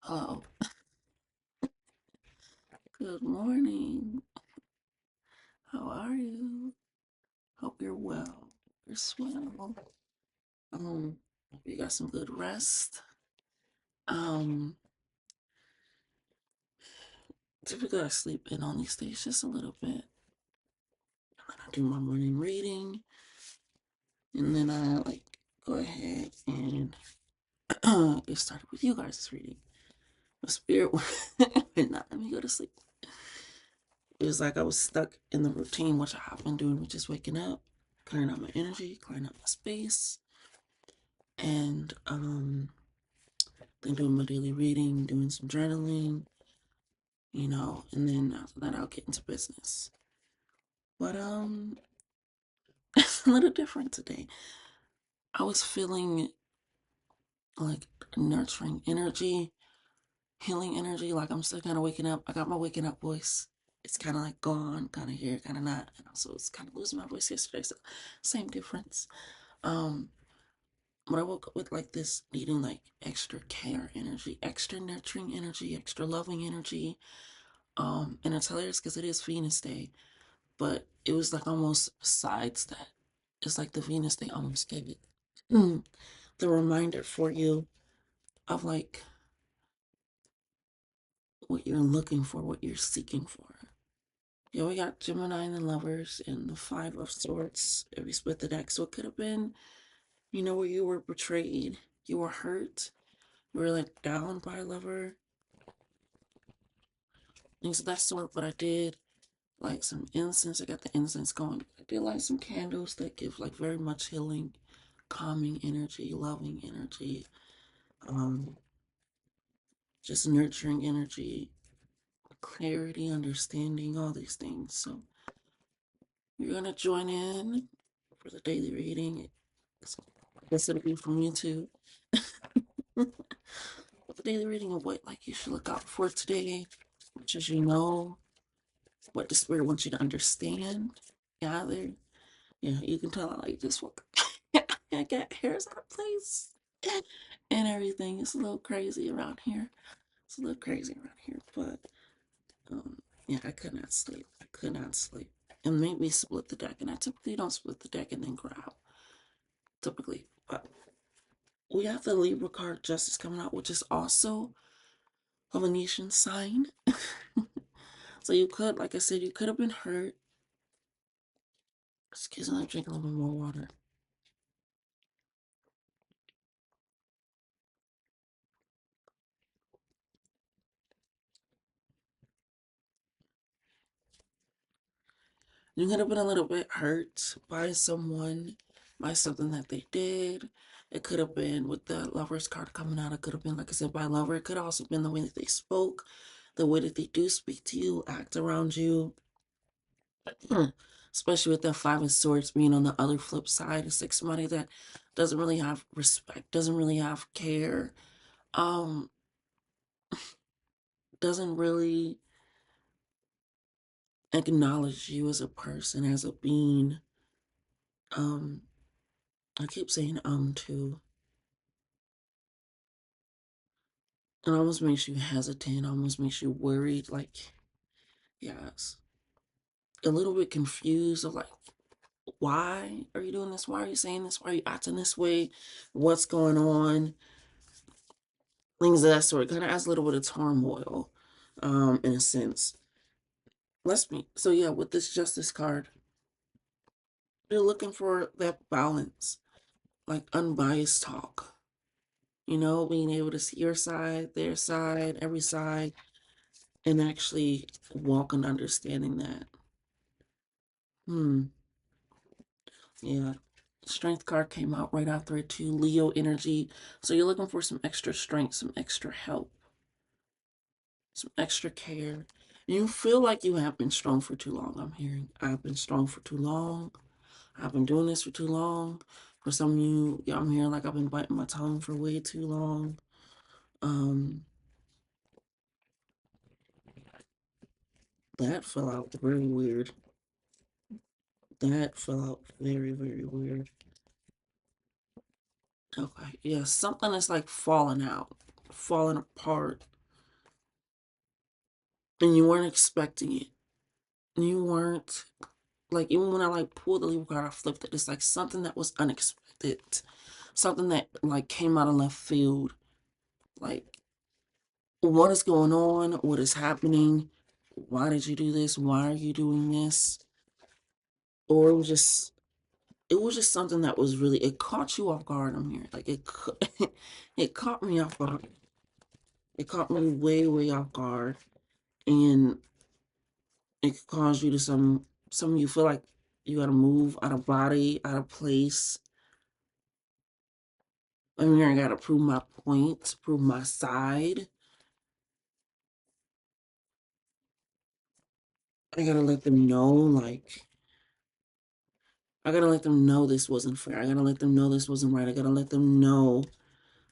Hello. Good morning. How are you? Hope you're well. You're swell. Hope you got some good rest. Um, Typically I sleep in on these days just a little bit. And then I do my morning reading. And then I go ahead and get started with you guys' reading. My spirit would not let me go to sleep. It was like I was stuck in the routine, which I have been doing, which is waking up, clearing out my energy, clearing out my space, and then doing my daily reading, doing some journaling, and then after that I'll get into business. But it's a little different today. I was feeling like nurturing energy, healing energy, like I'm still kind of waking up. I got my waking up voice. It's kind of like gone, kind of here, kind of not. And also it's kind of losing my voice yesterday, so same difference. Um, but I woke up with like this needing like extra care energy, extra nurturing energy, extra loving energy. And it's hilarious because it is Venus Day, but it was like almost besides that. It's like the Venus Day almost gave it the reminder for you of like what you're looking for, what you're seeking for. Yeah, we got Gemini and the Lovers and the Five of Swords. If we split the deck, so it could have been, where you were betrayed, you were hurt, you were let down by a lover, things of that sort. But I did like some incense. I got the incense going. I did like some candles that give like very much healing, calming energy, loving energy, um, just nurturing energy, clarity, understanding, all these things. So you're gonna join in for the daily reading. I guess it'll be from you too. The daily reading of what like you should look out for today, which is what the spirit wants you to understand, gather. Yeah, you can tell I like this one. I got hairs out of place and everything. It's a little crazy around here. It's a little crazy around here, but um, yeah, I could not sleep. I could not sleep. It made me split the deck, and I typically don't split the deck and then grab. Typically, but we have the Libra card Justice coming out, which is also a Venetian sign. So you could, like I said, you could have been hurt. Excuse me, I'm drinking a little bit more water. You could have been a little bit hurt by someone, by something that they did. It could have been with the Lover's card coming out. It could have been, like I said, by a lover. It could have also been the way that they spoke, the way that they do speak to you, act around you. Especially with the Five of Swords being on the other flip side. It's like somebody that doesn't really have respect, doesn't really have care, um, doesn't really acknowledge you as a person, as a being. Um, I keep saying too. It almost makes you hesitant, almost makes you worried, like, yes, a little bit confused of like, why are you doing this? Why are you saying this? Why are you acting this way? What's going on? Things of that sort. Kind of adds a little bit of turmoil, in a sense. Let's be so yeah, with this justice card, you're looking for that balance, like unbiased talk. Being able to see your side, their side, every side, and actually walk in understanding that. Hmm. Yeah. Strength card came out right after it too. Leo energy. So you're looking for some extra strength, some extra help, some extra care. You feel like you have been strong for too long. I'm hearing I've been strong for too long. I've been doing this for too long. For some of you, yeah, I'm hearing like I've been biting my tongue for way too long. Um, that fell out very weird. That fell out very, very weird. Okay, yeah, something is like falling out, falling apart. and you weren't expecting it. You weren't like, even when I like pulled the Libra card, I flipped it. It's like something that was unexpected, something that like came out of left field. Like, what is going on? What is happening? Why did you do this? Why are you doing this? Or it was just something that was really, it caught you off guard. I'm here. Like it caught me off guard. It caught me way, way off guard. And it could cause you to some of you feel like you gotta move out of body, out of place. I mean, I gotta prove my point, prove my side. I gotta let them know, like, I gotta let them know this wasn't fair. I gotta let them know this wasn't right. I gotta let them know,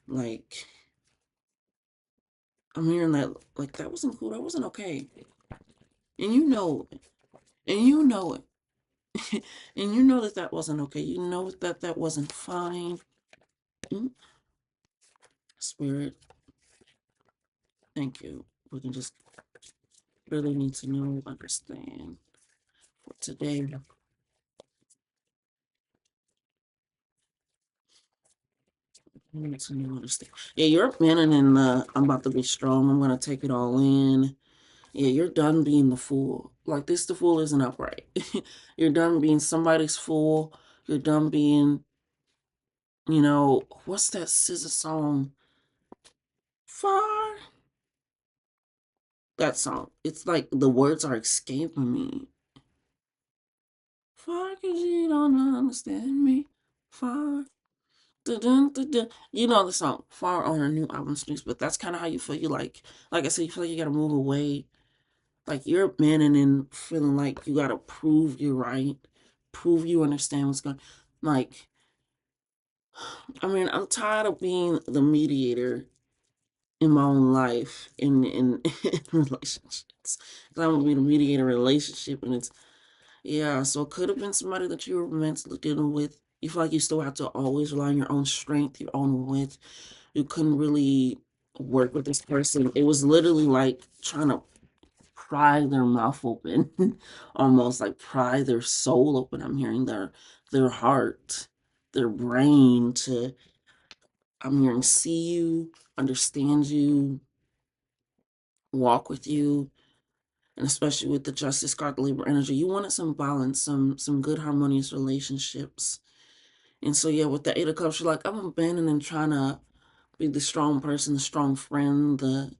like, I'm hearing that, like, that wasn't cool. That wasn't okay. And you know it. And you know it. And you know that that wasn't okay. You know that that wasn't fine. Mm. Spirit, thank you. We can just really need to know, understand for today. We need to know, understand. Yeah, you're abandoning the I'm about to be strong. I'm gonna take it all in. Yeah, you're done being the fool. Like, this, the fool isn't upright. You're done being somebody's fool. You're done being, what's that scissor song? Far. That song. It's like the words are escaping me. Far, cause you don't understand me. Far. Dun, dun, dun. You know the song Far on her new album Streets, but that's kind of how you feel. You like I said, you feel like you gotta move away. Like, you're abandoning, feeling like you gotta prove you're right, prove you understand what's going. Like, I mean, I'm tired of being the mediator in my own life in relationships. 'Cause I'm gonna be the mediator in a relationship, and it's, yeah. So it could have been somebody that you were mentally dealing with. You feel like you still have to always rely on your own strength, your own wit. You couldn't really work with this person. It was literally like trying to pry their mouth open, almost like pry their soul open. I'm hearing their heart, their brain to, I'm hearing, see you, understand you, walk with you. And especially with the Justice card, the Libra energy, you wanted some balance, some good harmonious relationships. And so, yeah, with the Eight of Cups, you're like, I'm abandoning trying to be the strong person, the strong friend, the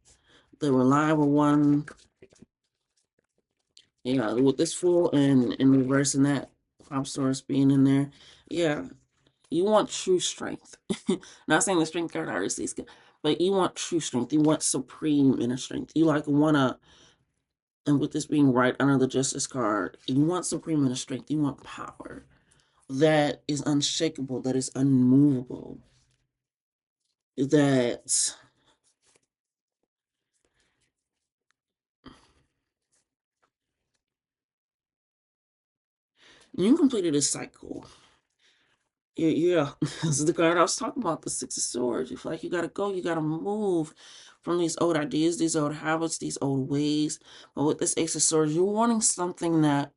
reliable one. Yeah, with this Fool and in reversing that, Pop Source being in there. Yeah, you want true strength. Not saying the strength card already is good, but you want true strength. You want supreme inner strength. You like wanna, and with this being right under the Justice card, you want supreme inner strength. You want power that is unshakable, that is unmovable, that you completed a cycle. Yeah, this is the card I was talking about, the Six of Swords. You feel like you gotta go, you gotta move from these old ideas, these old habits, these old ways. But with this Ace of Swords, you're wanting something that,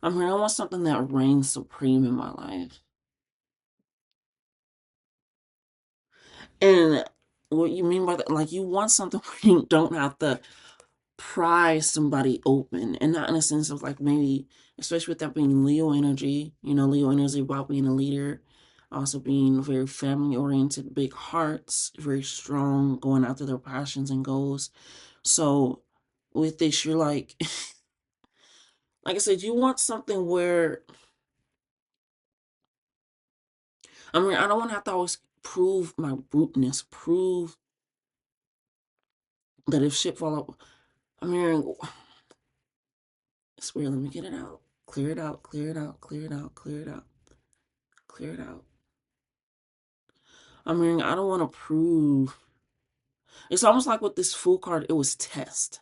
I'm here, I want something that reigns supreme in my life. And what you mean by that, like, you want something where you don't have to pry somebody open, and not in a sense of like, maybe, especially with that being Leo energy, Leo energy about being a leader, also being very family oriented, big hearts, very strong, going after their passions and goals. So with this, you're like, like I said, you want something where, I mean, I don't want to have to always prove my bruteness, prove that if shit fall up, I mean, it's weird. Let me get it out. Clear it out, clear it out, clear it out, clear it out, clear it out. I mean, I don't want to prove. It's almost like with this Fool card, it was test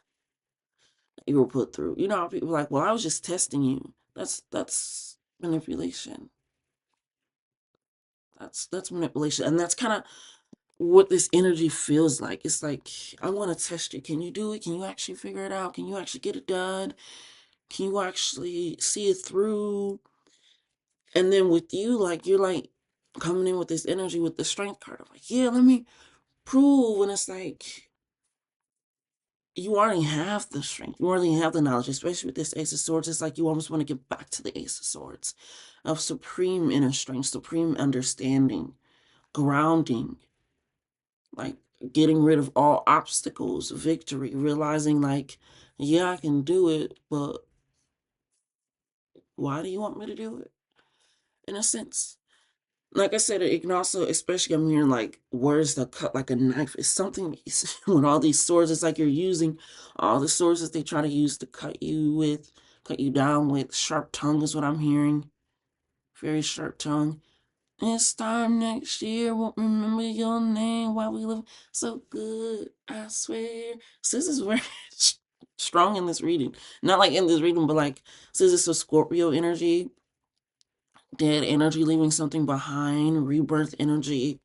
you were put through. You know how people are like, well, I was just testing you. That's manipulation. That's manipulation. And that's kind of, what this energy feels like. It's like, I want to test you. Can you do it? Can you actually figure it out? Can you actually get it done? Can you actually see it through? And then with you, like, you're like coming in with this energy with the strength card. I'm like, yeah, let me prove. And it's like, you already have the strength. You already have the knowledge, especially with this Ace of Swords. It's like you almost want to get back to the Ace of Swords of supreme inner strength, supreme understanding, grounding, like getting rid of all obstacles, victory, realizing like, yeah, I can do it, but why do you want me to do it? In a sense. Like I said, it can also, especially I'm hearing like words that cut like a knife. It's something with all these swords. It's like you're using all the swords that they try to use to cut you with, cut you down with. Sharp tongue is what I'm hearing. Very sharp tongue. This time next year, won't remember your name while we live so good, I swear. So this is very strong in this reading. Not like in this reading, but like, so this is a Scorpio energy, dead energy, leaving something behind, rebirth energy,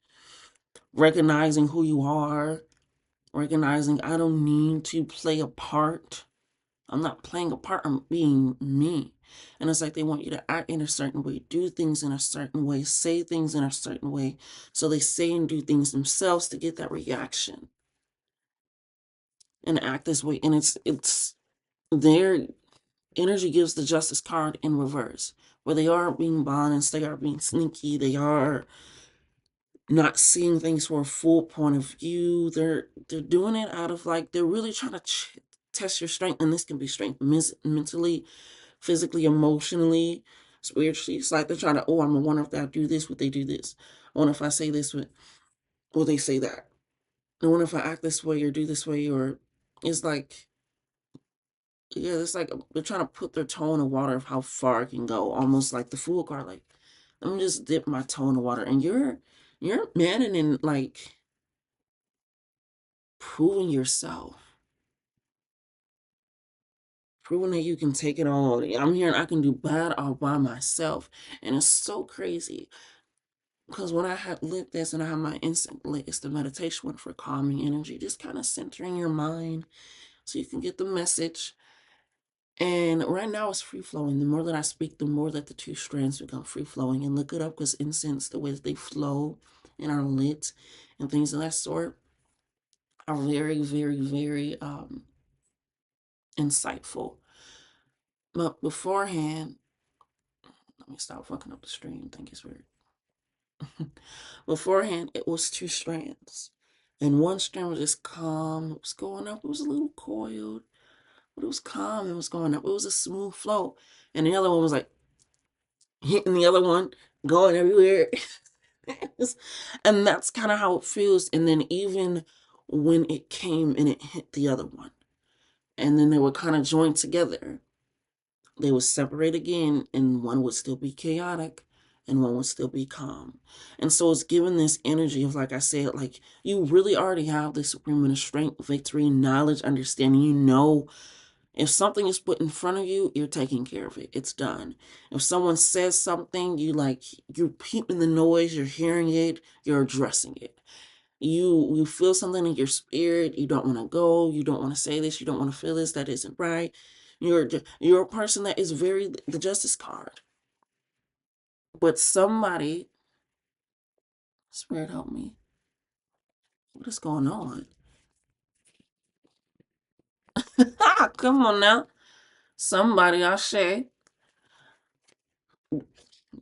recognizing who you are, recognizing I don't need to play a part. I'm not playing a part, I'm being me. And it's like they want you to act in a certain way, do things in a certain way, say things in a certain way. So they say and do things themselves to get that reaction and act this way. And it's their energy gives the Justice card in reverse, where they are being balanced, they are being sneaky, they are not seeing things from a full point of view. They're doing it out of like, they're really trying to test your strength. And this can be strength mentally, physically, emotionally, spiritually. It's like they're trying to, oh, I'm gonna wonder if I do this, would they do this? I wonder if I say this, will they say that? I wonder if I act this way or do this way, or it's like, yeah, it's like they're trying to put their toe in the water of how far it can go, almost like the Fool card. Like, let me just dip my toe in the water, and you're manning and like proving yourself, proving that you can take it all. I'm hearing I can do bad all by myself, and it's so crazy. Because when I had lit this and I have my instant lit, it's the meditation one for calming energy, just kind of centering your mind so you can get the message. And right now it's free flowing. The more that I speak, the more that the two strands become free flowing. And look it up, because incense, the way that they flow and are lit and things of that sort are very, very, very insightful. But beforehand, let me stop fucking up the stream. I think it's weird. Beforehand, it was two strands. And one strand was just calm. It was going up. It was a little coiled, but it was calm. It was going up. It was a smooth flow. And the other one was like hitting the other one, going everywhere. And that's kind of how it feels. And then even when it came and it hit the other one, and then they were kind of joined together, they would separate again, and one would still be chaotic and one would still be calm. And so it's given this energy of, like I said, like you really already have this supreme inner strength, victory, knowledge, understanding. You know, if something is put in front of you, you're taking care of it. It's done. If someone says something, you're peeping the noise, you're hearing it, you're addressing it. You feel something in your spirit, you don't want to go, you don't want to say this, you don't want to feel this, that isn't right. You're a person that is very the Justice card. But somebody, Spirit help me, what is going on? Come on now. Somebody, I say,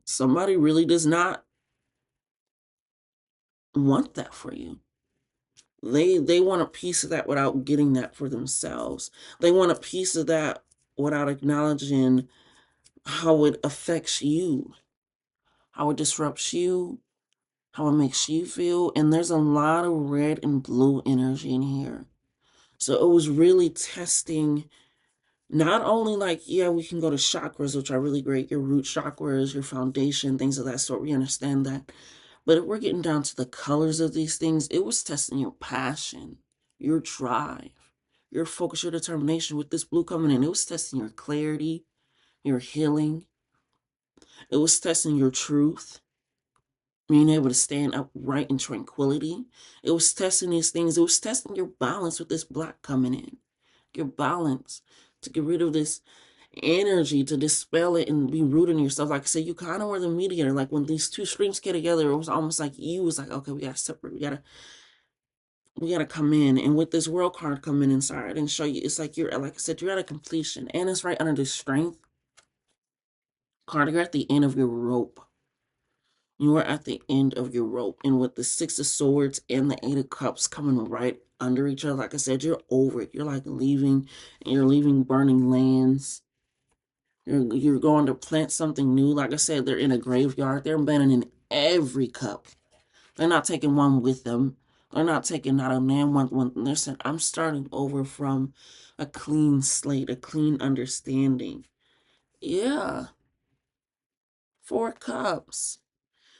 somebody really does not want that for you. They want a piece of that without getting that for themselves. They want a piece of that without acknowledging how it affects you, how it disrupts you, how it makes you feel. And there's a lot of red and blue energy in here. So it was really testing, not only like, yeah, we can go to chakras, which are really great, your root chakras, your foundation, things of that sort. We understand that. But if we're getting down to the colors of these things, it was testing your passion, your drive, your focus, your determination. With this blue coming in, it was testing your clarity, your healing. It was testing your truth, being able to stand upright in tranquility. It was testing these things. It was testing your balance with this black coming in. Your balance to get rid of this energy, to dispel it and be rooted in yourself. Like I said, you kind of were the mediator. Like when these two streams came together, it was almost like you was like, okay, we gotta separate. We gotta come in. And with this world card coming inside and show you, it's like you're, like I said, you're at a completion. And it's right under the strength card. You're at the end of your rope. You are at the end of your rope. And with the Six of Swords and the Eight of Cups coming right under each other, like I said, you're over it. You're like leaving, and you're leaving burning lands. You're going to plant something new. Like I said, they're in a graveyard. They're abandoning every cup. They're not taking one with them. They're not taking not a man one. They're saying, I'm starting over from a clean slate, a clean understanding. Yeah. 4 cups.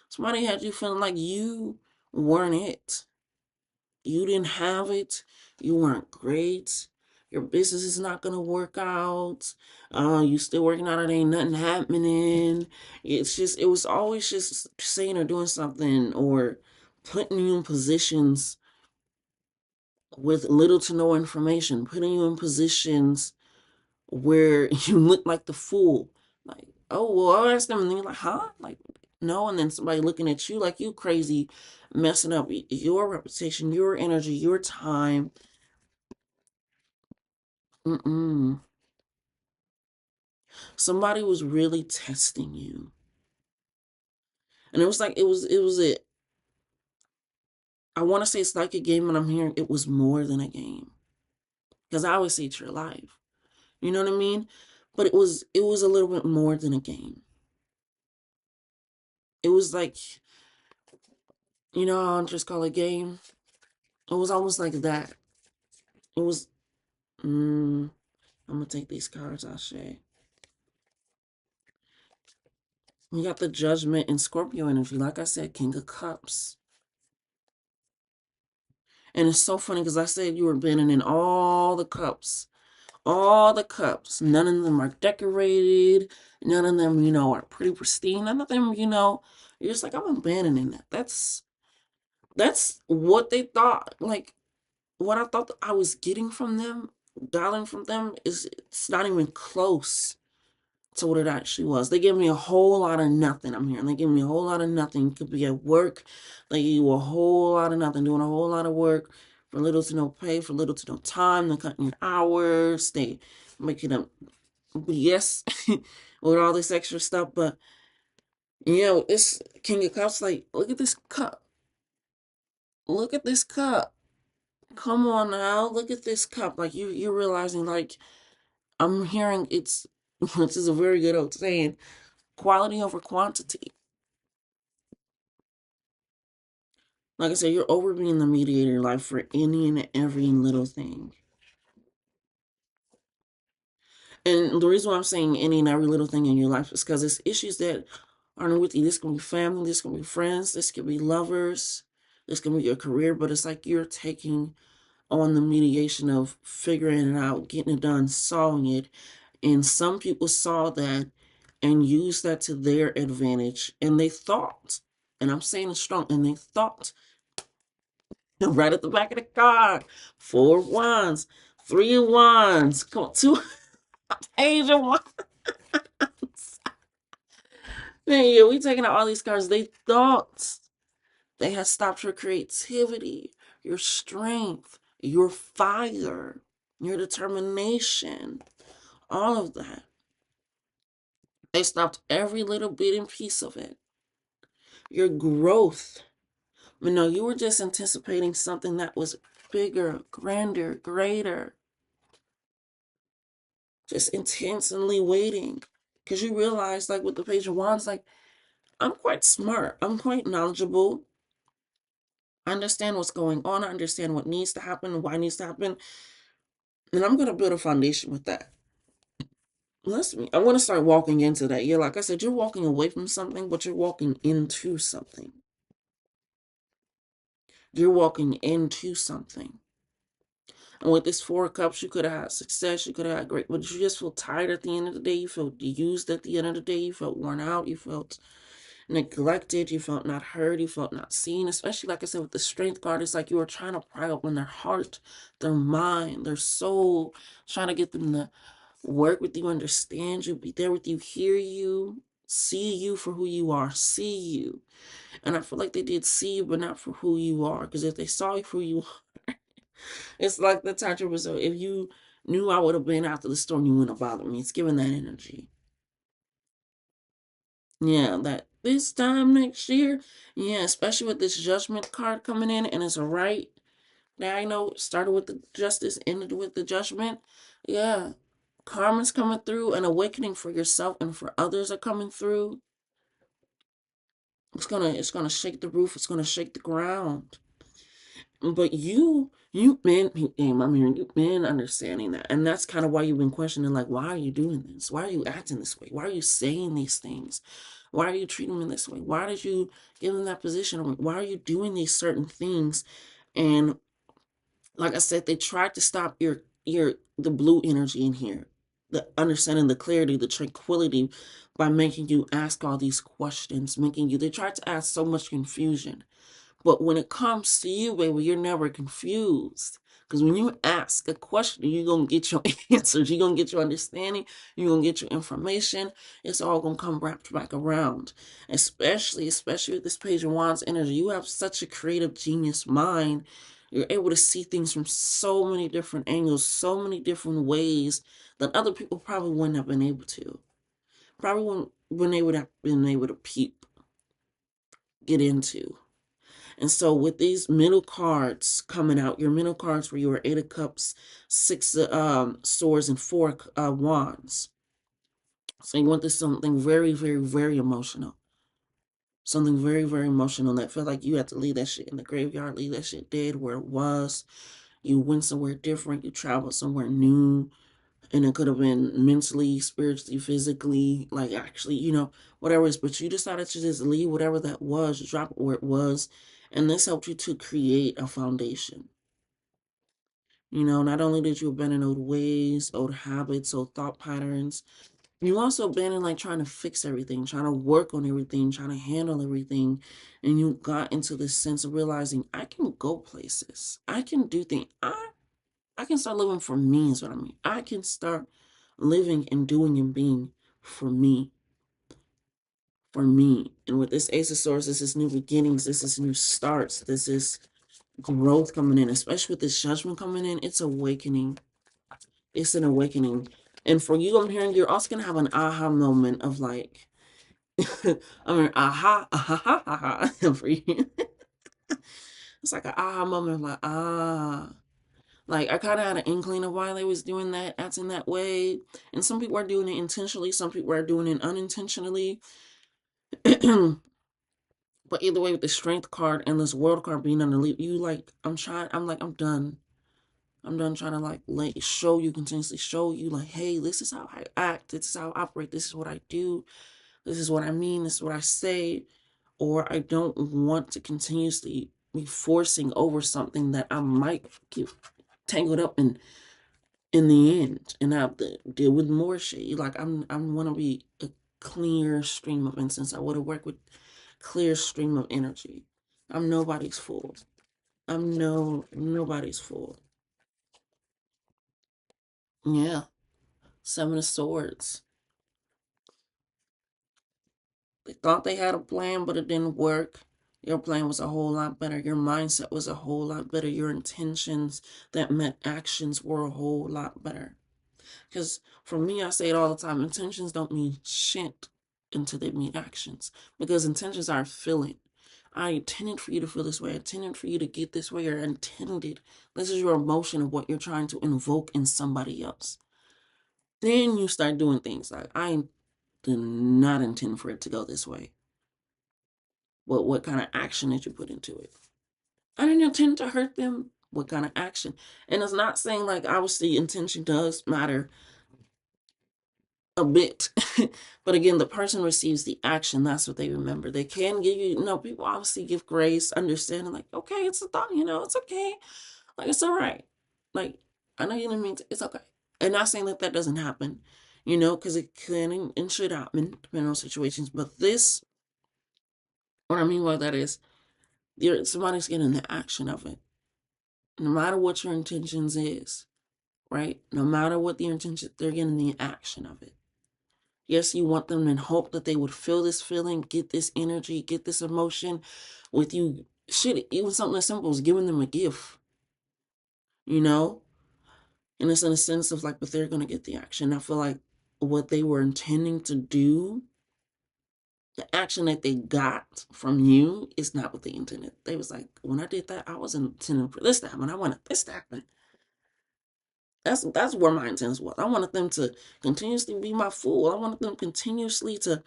Somebody had you feeling like you weren't it. You didn't have it. You weren't great. Your business is not going to work out. You still working out. It ain't nothing happening. It's just, it was always just saying or doing something or putting you in positions with little to no information, putting you in positions where you look like the fool. Like, oh, well, I'll ask them. And then you're like, huh? Like, no. And then somebody looking at you like you crazy, messing up your reputation, your energy, your time. Somebody was really testing you. And it was like, I want to say it's like a game, and I'm hearing it was more than a game. Because I always say it's your life. You know what I mean? But it was a little bit more than a game. It was like, I'll just call it a game. It was almost like that. It was, I'm going to take these cards, Ashe. We got the Judgment and Scorpio energy. Like I said, King of Cups. And it's so funny because I said you were bending in all the cups. All the cups. None of them are decorated. None of them, are pretty pristine. None of them, you're just like, I'm abandoning that. That's what they thought. Like, what I thought I was getting from them, dialing from them, it's not even close to what it actually was. They gave me a whole lot of nothing. I'm hearing they gave me a whole lot of nothing. Could be at work. They give you a whole lot of nothing, doing a whole lot of work for little to no pay, for little to no time. They're cutting your hours. They making up BS with all this extra stuff. But this King of Cups, like, look at this cup. Look at this cup. Come on now, look at this cup. Like you're realizing, like, I'm hearing it's, which is a very good old saying, quality over quantity. Like I said, you're over being the mediator in life for any and every little thing. And the reason why I'm saying any and every little thing in your life is because it's issues that aren't with you. This can be family, this can be friends, this can be lovers, this can be your career, but it's like you're taking on the mediation of figuring it out, getting it done, solving it. And some people saw that and used that to their advantage. And they thought, and I'm saying it strong, and they thought, right at the back of the card, 4 of Wands, 3 of Wands, come on, 2 Page of Wands. Man, yeah, we taking out all these cards. They thought they had stopped your creativity, your strength, your fire, your determination, all of that. They stopped every little bit and piece of it. Your growth. No, you were just anticipating something that was bigger, grander, greater. Just intensely waiting. Because you realize, like with the Page of Wands, like, I'm quite smart. I'm quite knowledgeable. I understand what's going on. I understand what needs to happen, why it needs to happen. And I'm going to build a foundation with that. I want to start walking into that. Yeah, like I said, you're walking away from something, but you're walking into something. You're walking into something. And with this 4 of Cups, you could have had success, you could have had great, but you just feel tired at the end of the day. You felt used at the end of the day. You felt worn out. You felt neglected, you felt not heard, you felt not seen, especially like I said with the strength card. It's like you were trying to pry open their heart, their mind, their soul, trying to get them to work with you, understand you, be there with you, hear you, see you for who you are, see you. And I feel like they did see you, but not for who you are. Because if they saw you for who you are, it's like the Tantra was. So if you knew I would have been after the storm, you wouldn't have bothered me. It's giving that energy. Yeah, that this time next year, yeah, especially with this judgment card coming in, and it's a right. Now I know it started with the justice, ended with the judgment. Yeah, karma's coming through, and awakening for yourself and for others are coming through. It's gonna shake the roof. It's gonna shake the ground. But you've been, I'm hearing you've been understanding that, and that's kind of why you've been questioning, like, why are you doing this? Why are you acting this way? Why are you saying these things? Why are you treating me this way? Why did you give them that position? Why are you doing these certain things? And like I said, they tried to stop the blue energy in here, the understanding, the clarity, the tranquility, by making you ask all these questions, making you. They tried to ask so much confusion. But when it comes to you, baby, you're never confused. Because when you ask a question, you're going to get your answers. You're going to get your understanding. You're going to get your information. It's all going to come wrapped back around. Especially with this Page of Wands energy. You have such a creative genius mind. You're able to see things from so many different angles, so many different ways that other people probably wouldn't have been able to. Probably wouldn't been able to have been able to get into. And so with these middle cards coming out, your middle cards where you were Eight of Cups, Six Swords, and Four Wands. So you want this something very, very, very emotional. Something very, very emotional that felt like you had to leave that shit in the graveyard, leave that shit dead where it was. You went somewhere different, you traveled somewhere new, and it could have been mentally, spiritually, physically, like actually, whatever it is, but you decided to just leave whatever that was, drop it where it was, and this helped you to create a foundation. Not only did you abandon old ways, old habits, old thought patterns, you also abandoned like trying to fix everything, trying to work on everything, trying to handle everything, and you got into this sense of realizing I can go places, I can do things, I can start living for me is what I mean. I can start living and doing and being for me. For me. And with this Ace of Swords, this is new beginnings. This is new starts. This is growth coming in. Especially with this judgment coming in. It's awakening. It's an awakening. And for you, I'm hearing you're also going to have an aha moment of like, I mean, aha. For you. It's like an aha moment of like, ah. Like, I kind of had an inkling of why they was doing that, acting that way. And some people are doing it intentionally. Some people are doing it unintentionally. But either way, with the strength card and this world card being underneath, you like, I'm done. I'm done trying to show you, continuously show you like, hey, this is how I act. This is how I operate. This is what I do. This is what I mean. This is what I say. Or I don't want to continuously be forcing over something that I might get tangled up in the end, and I have to deal with more shit. Like I want to be a clear stream of incense. I want to work with clear stream of energy. I'm nobody's fool. Nobody's fool. Yeah, Seven of Swords. They thought they had a plan, but it didn't work. Your plan was a whole lot better. Your mindset was a whole lot better. Your intentions that met actions were a whole lot better. Because for me, I say it all the time, intentions don't mean shit until they mean actions. Because intentions are feeling. I intended for you to feel this way. I intended for you to get this way. Or intended. This is your emotion of what you're trying to invoke in somebody else. Then you start doing things like, I did not intend for it to go this way. But what kind of action did you put into it? I didn't intend to hurt them. What kind of action? And it's not saying like obviously intention does matter a bit. But again, the person receives the action. That's what they remember. They can give you, people obviously give grace, understanding, like, okay, it's a thought, it's okay. Like, it's all right. Like, I know you didn't mean to, it's okay. And not saying that that doesn't happen, because it can and should happen, depending on situations. But this What I mean by that is, somebody's getting the action of it. No matter what your intentions is, right? No matter what the intention, they're getting the action of it. Yes, you want them and hope that they would feel this feeling, get this energy, get this emotion with you. Shit, even something as simple as giving them a gift, you know? And it's in a sense of like, but they're going to get the action. I feel like what they were intending to do, the action that they got from you is not what they intended. They was like, when I did that, I wasn't intending for this to happen. I wanted this to happen. That's where my intentions was. I wanted them to continuously be my fool. I wanted them continuously to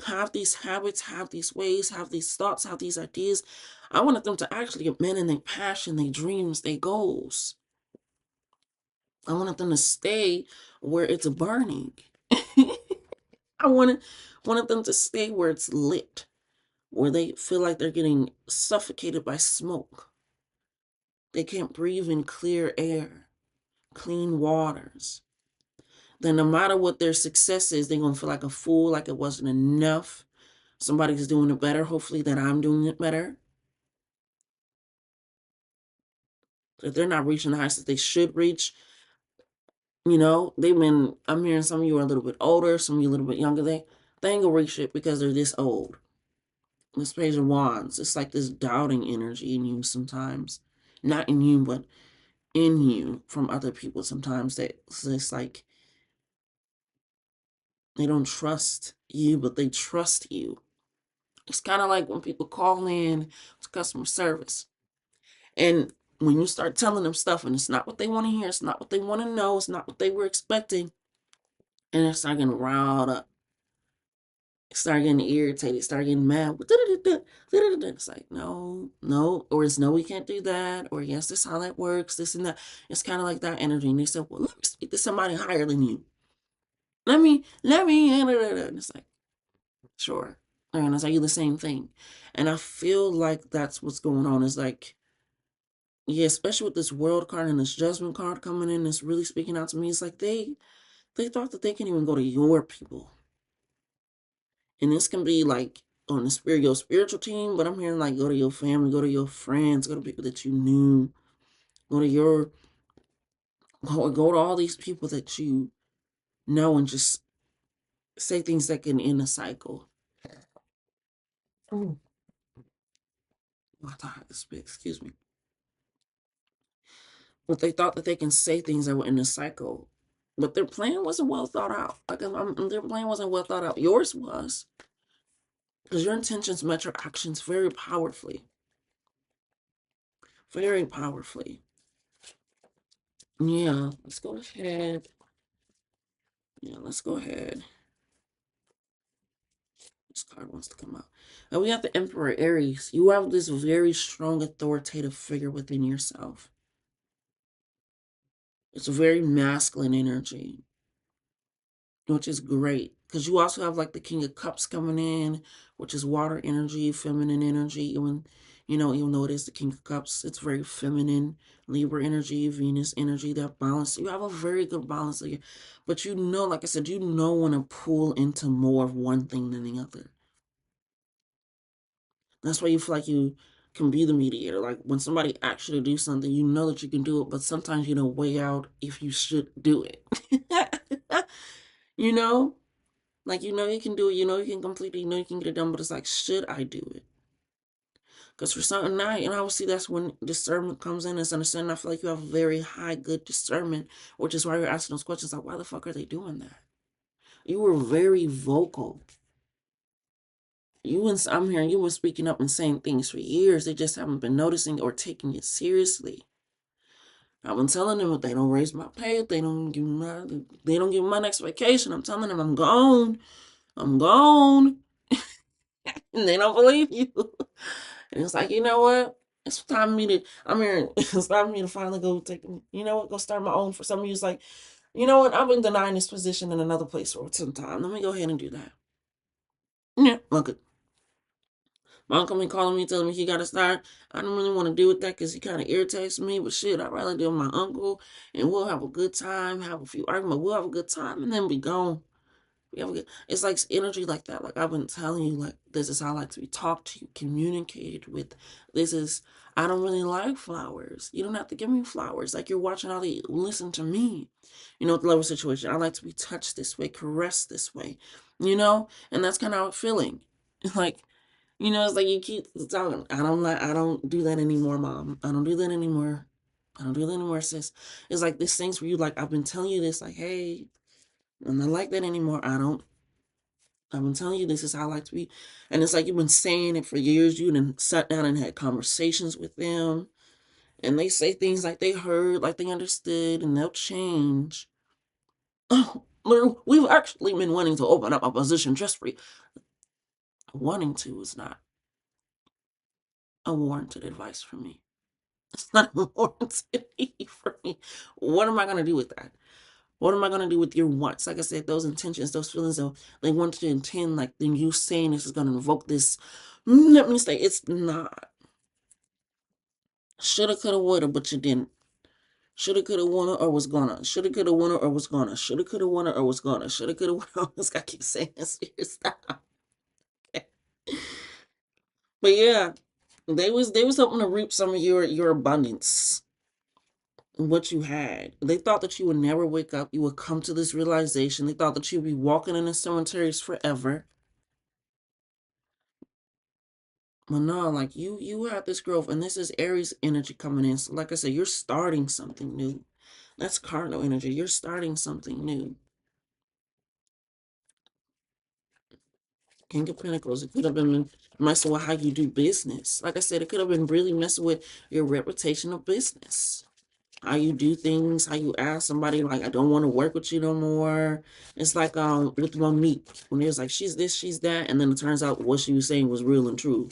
have these habits, have these ways, have these thoughts, have these ideas. I wanted them to actually get men in their passion, their dreams, their goals. I wanted them to stay where it's burning. I wanted them to stay where it's lit, where they feel like they're getting suffocated by smoke. They can't breathe in clear air, clean waters. Then no matter what their success is, they're going to feel like a fool, like it wasn't enough. Somebody's doing it better, hopefully that I'm doing it better. That they're not reaching the heights that they should reach. You know, I'm hearing some of you are a little bit older, some of you a little bit younger. They ain't gonna reach it because they're this old. This Page of Wands, it's like this doubting energy in you sometimes. Not in you, but in you from other people sometimes. It's like they don't trust you, but they trust you. It's kind of like when people call in to customer service. And when you start telling them stuff and it's not what they want to hear, it's not what they want to know, it's not what they were expecting, and they start getting riled up, start getting irritated, start getting mad. It's like, no, or it's no, we can't do that, or yes, this is how that works, this and that. It's kind of like that energy. And they said, well, let me speak to somebody higher than you. Let me, and it's like, sure. And it's like, you the same thing. And I feel like that's what's going on. Is like, yeah, especially with this world card and this judgment card coming in, it's really speaking out to me. It's like they thought that they can even go to your people. And this can be like on the your spiritual team, but I'm hearing like go to your family, go to your friends, go to people that you knew, go to go to all these people that you know and just say things that can end a cycle. Oh, I thought I had to spit, excuse me. But they thought that they can say things that were in a cycle. But their plan wasn't well thought out. Like their plan wasn't well thought out. Yours was. Because your intentions met your actions very powerfully. Very powerfully. Yeah, let's go ahead. Yeah, let's go ahead. This card wants to come out. And we have the Emperor Aries. You have this very strong authoritative figure within yourself. It's a very masculine energy, which is great. Because you also have like the King of Cups coming in, which is water energy, feminine energy. Even though it is the King of Cups, it's very feminine. Libra energy, Venus energy, that balance. You have a very good balance here. But like I said, when to pull into more of one thing than the other. That's why you feel like you can be the mediator. Like when somebody asks you to do something, you know that you can do it, but sometimes you don't weigh out if you should do it. you know? Like, you can do it, you can complete it, you can get it done, but it's like, should I do it? Because for something, and obviously that's when discernment comes in, is understanding. I feel like you have very high, good discernment, which is why you're asking those questions like, why the fuck are they doing that? You were very vocal. I'm hearing you were speaking up and saying things for years. They just haven't been noticing or taking it seriously. I've been telling them if they don't raise my pay, if they don't give me my next vacation, I'm telling them I'm gone. I'm gone. And they don't believe you. And it's like, you know what? It's time for me to, it's time for me to finally go go start my own. For some of you, it's like, you know what? I've been denying this position in another place for some time. Let me go ahead and do that. Yeah, look it. My uncle been calling me, telling me he got to start. I don't really want to deal with that because he kind of irritates me. But shit, I'd rather deal with my uncle and we'll have a good time, have a few arguments. We'll have a good time and then be gone. We have a good, it's like energy like that. Like I've been telling you, like this is how I like to be talked to you, communicated with. This is, I don't really like flowers. You don't have to give me flowers. Like you're watching how they listen to me. You know, with the love situation. I like to be touched this way, caressed this way. You know, and that's kind of how I'm feeling. Like, you know, it's like you keep talking. I don't do that anymore, mom. I don't do that anymore. I don't do that anymore, sis. It's like this things for you. Like I've been telling you this. Like, hey, I'm not like that anymore. I've been telling you this is how I like to be. And it's like you've been saying it for years. You done sat down and had conversations with them. And they say things like they heard, like they understood, and they'll change. Oh, Lord, we've actually been wanting to open up a position just for you. Wanting to is not a warranted advice from me. It's not a warranted need for me. What am I going to do with that? What am I going to do with your wants? Like I said, those intentions, those feelings, they want to intend, like, then you saying this is going to invoke this. Let me say, it's not. Shoulda, coulda, woulda, but you didn't. Shoulda, coulda, woulda, or was gonna. Shoulda, coulda, woulda, or was gonna. Shoulda, coulda, woulda, or was gonna. Shoulda, coulda, woulda. I keep saying this. Stop. But yeah, they was hoping to reap some of your abundance, what you had. They thought that you would never wake up. You would come to this realization. They thought that you'd be walking in the cemeteries forever. But no, like you have this growth, and this is Aries energy coming in. So like I said, you're starting something new. That's cardinal energy. You're starting something new. King of Pentacles. It could have been messing with how you do business. Like I said, it could have been really messing with your reputation of business. How you do things, how you ask somebody like, I don't want to work with you no more. It's like with Monique, when it was like she's this, she's that, and then it turns out what she was saying was real and true.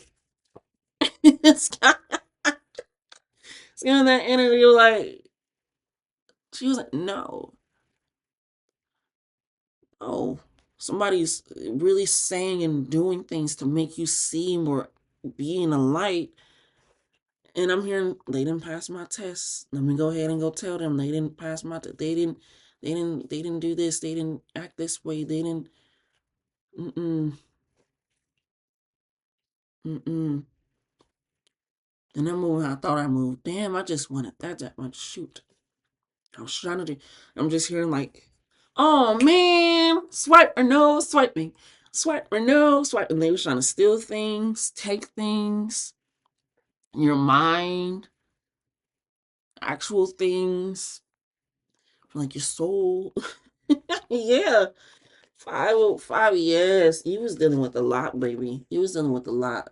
it's kind it's kind of that energy like she was like, no, oh, somebody's really saying and doing things to make you seem or be in a light. And I'm hearing they didn't pass my test. Let me go ahead and go tell them they didn't pass my test. They didn't do this. They didn't act this way. They didn't. Mm-mm. Mm-mm. And I'm moving. I thought I moved. Damn, I just wanted that much. Shoot. I was trying to do. I'm just hearing like, oh man, swipe or no, swipe me. Swipe or no, swipe. And they was trying to steal things, take things, your mind, actual things, like your soul. yeah. 505, yes. He was dealing with a lot, baby. He was dealing with a lot.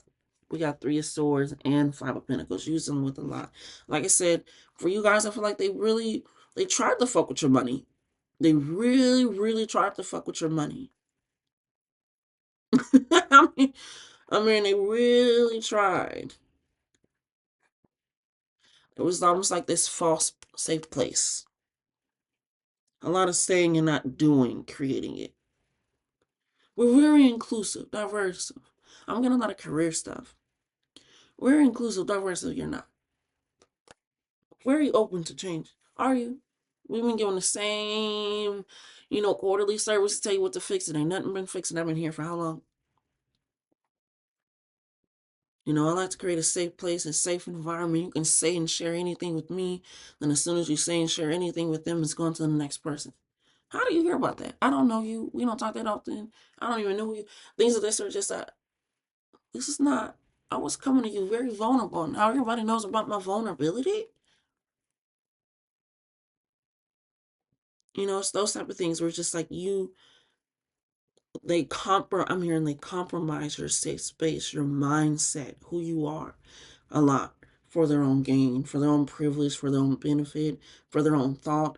We got Three of Swords and Five of Pentacles. You was dealing with a lot. Like I said, for you guys, I feel like they tried to fuck with your money. They really, really tried to fuck with your money. I mean, they really tried. It was almost like this false safe place. A lot of saying and not doing, creating it. We're very inclusive, diverse. I'm getting a lot of career stuff. We're inclusive, diverse. You're not. Very open to change. Are you? We've been given the same, quarterly service to tell you what to fix. It ain't nothing been fixing. I've been here for how long? I like to create a safe place, a safe environment. You can say and share anything with me. Then as soon as you say and share anything with them, it's going to the next person. How do you hear about that? I don't know you. We don't talk that often. I don't even know who you. Things of this are just that. This is not. I was coming to you very vulnerable. Now everybody knows about my vulnerability. It's those type of things where it's just like I'm hearing they compromise your safe space, your mindset, who you are a lot for their own gain, for their own privilege, for their own benefit, for their own thought,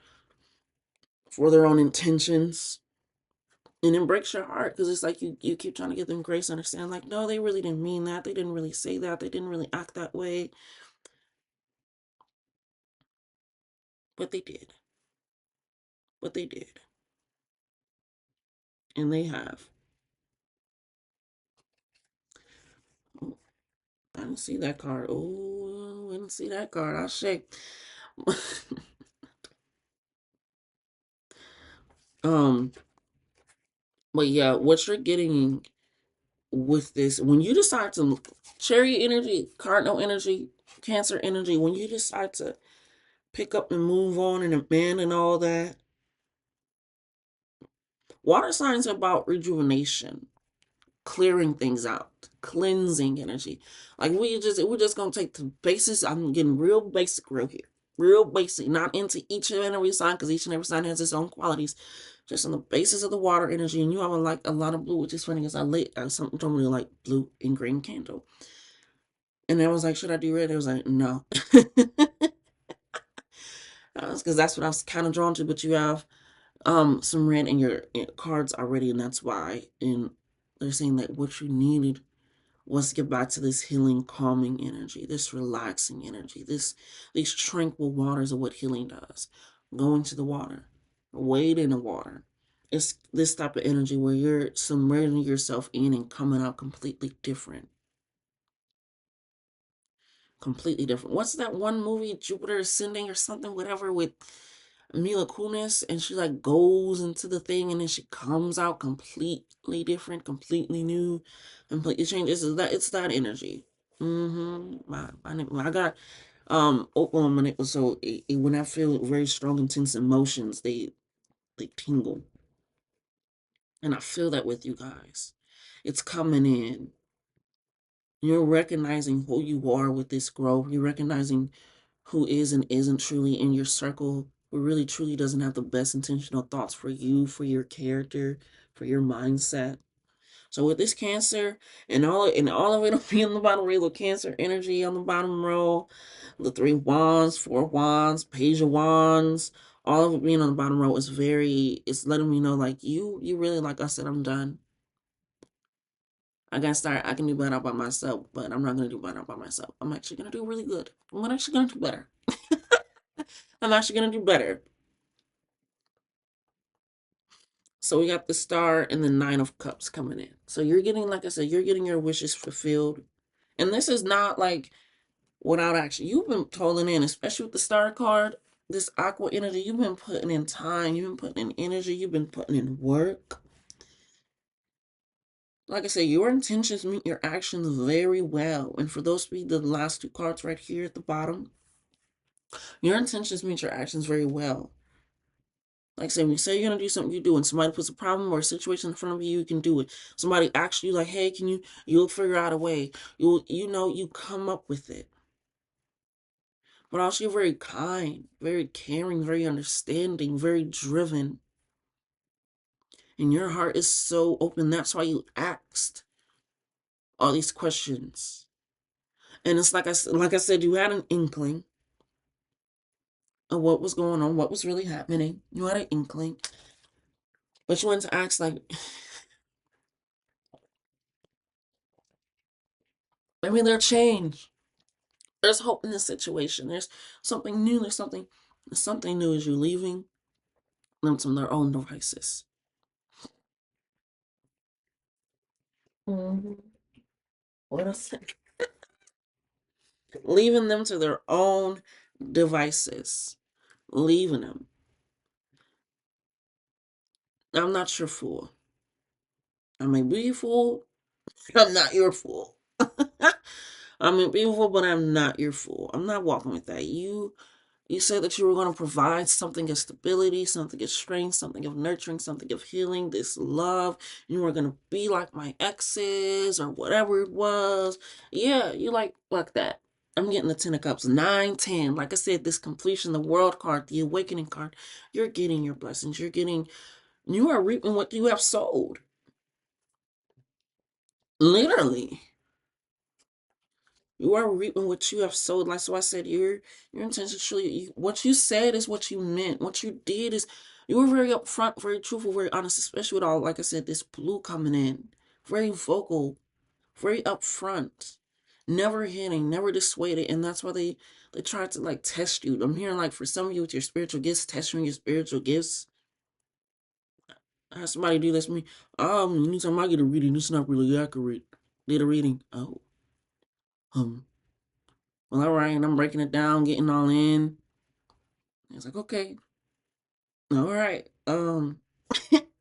for their own intentions. And it breaks your heart because it's like you keep trying to give them grace, understand, like, no, they really didn't mean that. They didn't really say that. They didn't really act that way. But they did. But they did. And they have. Oh, I didn't see that card. Oh, I didn't see that card. I'll shake. um But yeah, what you're getting with this, when you decide to cherry energy, cardinal energy, cancer energy, when you decide to pick up and move on and abandon all that, water signs are about rejuvenation, clearing things out, cleansing energy. Like we're just gonna take the basis. I'm getting real basic real here. Real basic, not into each and every sign, because each and every sign has its own qualities. Just on the basis of the water energy, and you have like a lot of blue, which is funny because I lit something told me to like blue and green candle. And I was like, should I do red? I was like, no. Because that's what I was kind of drawn to, but you have some red in your cards already, and that's why. And they're saying that what you needed was to get back to this healing, calming energy, this relaxing energy, these tranquil waters of what healing does. Going to the water, wade in the water. It's this type of energy where you're submerging yourself in and coming out completely different. Completely different. What's that one movie, Jupiter Ascending or something, whatever, with Mila Kunis, and she like goes into the thing and then she comes out completely different, completely new, completely changed. It's that energy. I got Oakland, and it was so when I feel very strong, intense emotions, they tingle, and I feel that with you guys. It's coming in. You're recognizing who you are with this growth. You're recognizing who is and isn't truly in your circle, who really truly doesn't have the best intentional thoughts for you, for your character, for your mindset. So with this Cancer and all of it'll be on the bottom row, the Cancer energy on the bottom row, the 3 wands, 4 wands, page of wands, all of it being on the bottom row is it's letting me know like you really, like I said, I'm done. I can do better by myself, but I'm not gonna do better by myself. I'm actually gonna do really good. I'm actually gonna do better. I'm actually gonna do better. So we got the Star and the 9 of Cups coming in. So you're getting, like I said, you're getting your wishes fulfilled. And this is not like without action. You've been tolling in, especially with the Star card, this aqua energy. You've been putting in time. You've been putting in energy. You've been putting in work. Like I said, your intentions meet your actions very well. And for those to be the last 2 cards right here at the bottom, your intentions meet your actions very well. Like I said, when you say you're gonna do something, you do. And somebody puts a problem or a situation in front of you, you can do it. Somebody asks you like, "Hey, can you?" You'll figure out a way. You come up with it. But also, you're very kind, very caring, very understanding, very driven, and your heart is so open. That's why you asked all these questions. And it's like I said, you had an inkling of what was going on, what was really happening. You had an inkling, but you wanted to ask like, maybe there'll change. There's hope in this situation. There's something new. Something new as you're leaving them to their own devices. Mm-hmm. What I say? Leaving them to their own devices. Leaving them. I'm not your fool. I may be your fool. I'm not your fool. I may be your fool, but I'm not your fool. I'm not walking with that. You said that you were going to provide something of stability, something of strength, something of nurturing, something of healing, this love. You were going to be like my exes or whatever it was. Yeah, you like that. I'm getting the 10 of Cups. 9, 10. Like I said, this completion, the world card, the awakening card. You're getting your blessings. You are reaping what you have sowed. Literally. You are reaping what you have sowed. Like so I said, your intention truly what you said is what you meant. What you did is you were very upfront, very truthful, very honest, especially with all, like I said, this blue coming in. Very vocal, very upfront. Never hitting, never dissuaded. And that's why they try to like test you. I'm hearing like for some of you with your spiritual gifts, testing your spiritual gifts. I had somebody do this to me. Anytime I get a reading, it's not really accurate. Did a reading. Oh. Um, well, all right, and I'm breaking it down, getting all in. It's like, okay, all right,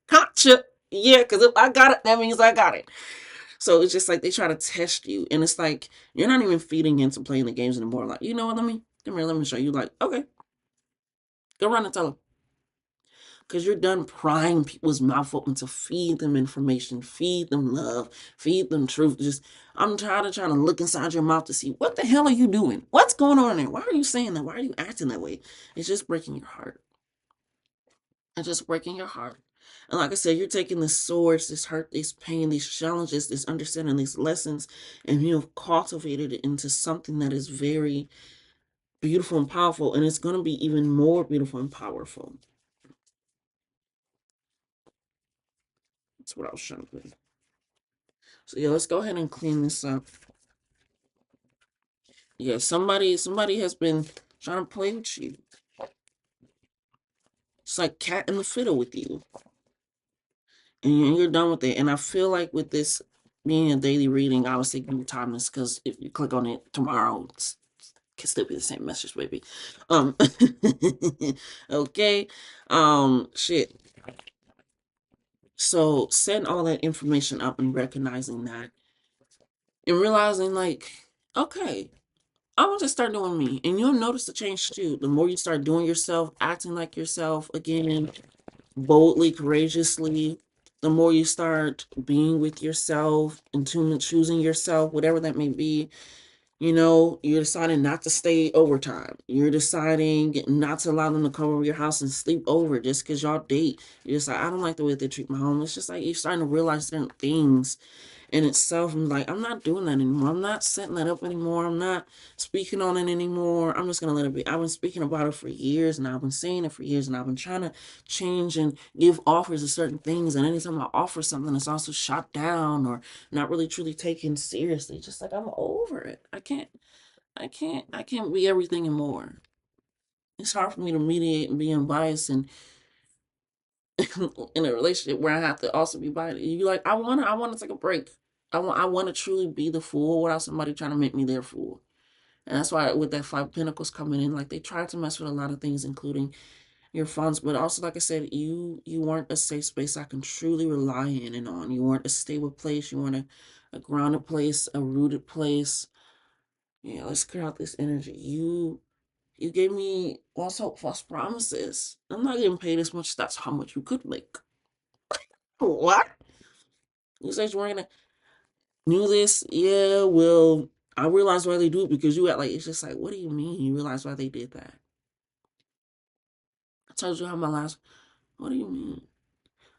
gotcha. Yeah, because if I got it, that means I got it. So it's just like they try to test you, and it's like you're not even feeding into playing the games anymore. Like, you know what? Let me show you. Like, okay, go run and tell them. Because you're done prying people's mouth open to feed them information, feed them love, feed them truth. Just, I'm tired of trying to look inside your mouth to see what the hell are you doing? What's going on there? Why are you saying that? Why are you acting that way? It's just breaking your heart. It's just breaking your heart. And like I said, you're taking this swords, this hurt, this pain, these challenges, this understanding, these lessons, and you have cultivated it into something that is very beautiful and powerful. And it's going to be even more beautiful and powerful. That's what I was trying to put. So yeah, let's go ahead and clean this up. Yeah, somebody has been trying to play with you. It's like cat in the fiddle with you. And you're done with it. And I feel like with this being a daily reading, I was thinking timeless because if you click on it tomorrow, it can still be the same message, baby. Um okay. Shit. So setting all that information up and recognizing that and realizing like, okay, I want to start doing me. And you'll notice the change too. The more you start doing yourself, acting like yourself again, boldly, courageously, the more you start being with yourself and choosing yourself, whatever that may be. You know, you're deciding not to stay overtime. You're deciding not to allow them to come over your house and sleep over just because y'all date. You're just like, I don't like the way they treat my home. It's just like you're starting to realize certain things in itself. I'm like, I'm not doing that anymore. I'm not setting that up anymore. I'm not speaking on it anymore. I'm just gonna let it be. I've been speaking about it for years and I've been saying it for years and I've been trying to change and give offers of certain things. And anytime I offer something, it's also shot down or not really truly taken seriously. Just like I'm over it. I can't be everything and more. It's hard for me to mediate and be unbiased and in a relationship where I have to also be biased. You like, I want to take a break. I want to truly be the fool without somebody trying to make me their fool. And that's why with that Five of Pentacles coming in, like they tried to mess with a lot of things, including your funds. But also, like I said, you weren't a safe space I can truly rely in and on. You weren't a stable place. You weren't a grounded place, a rooted place. Yeah, let's clear out this energy. You gave me false hope, false promises. I'm not getting paid as much. That's how much you could make. What? You said you weren't gonna knew this? Yeah, well, I realized why they do it because you got like it's just like, what do you mean you realize why they did that? I told you how my last what do you mean?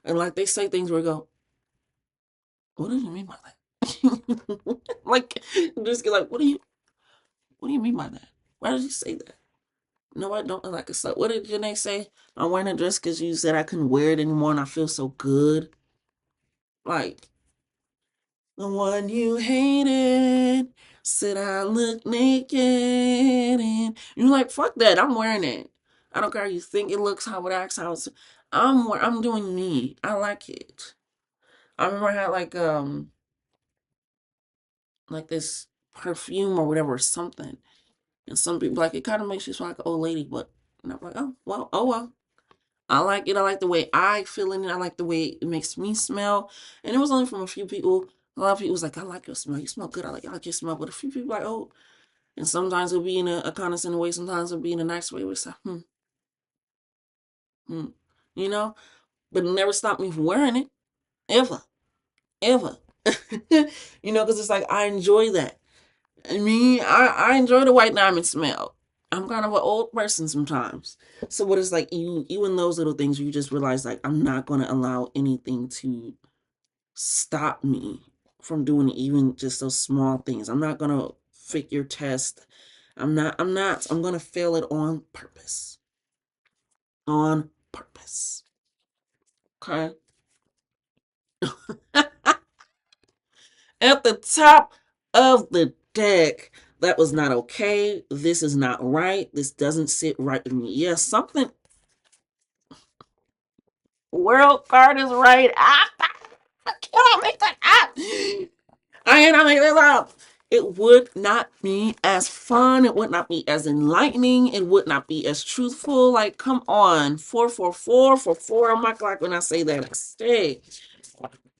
And like they say things where I go, what do you mean by that? Like just get like, what do you mean by that? Why did you say that? No, I don't like a what did Janae say? I'm wearing a dress because you said I couldn't wear it anymore and I feel so good. Like the one you hated said I look naked, and you're like, fuck that. I'm wearing it. I don't care how you think it looks, how it acts, how it's. I'm doing me. I like it. I remember I had like this perfume or whatever or something, and some people like it kind of makes you smell like an old lady, but and I'm like, oh well, oh well. I like it. I like the way I feel in it. I like the way it makes me smell. And it was only from a few people. A lot of people was like, I like your smell. You smell good. I like your smell. But a few people like, oh. And sometimes it'll be in a condescending way. Sometimes it'll be in a nice way. Where it's like, hmm. You know? But it never stopped me from wearing it. Ever. Ever. You know, because it's like, I enjoy that. I mean, I enjoy the white diamond smell. I'm kind of an old person sometimes. So what it's like, you in those little things, you just realize like I'm not going to allow anything to stop me from doing even just those small things. I'm not going to fake your test. I'm going to fail it on purpose. On purpose. Okay? At the top of the deck, that was not okay. This is not right. This doesn't sit right with me. Yes, something. World card is right. I cannot make that up. I cannot make this up. it would not be as fun. It would not be as enlightening. It would not be as truthful. Like, come on, 444 for four on my clock. When I say that, I stay.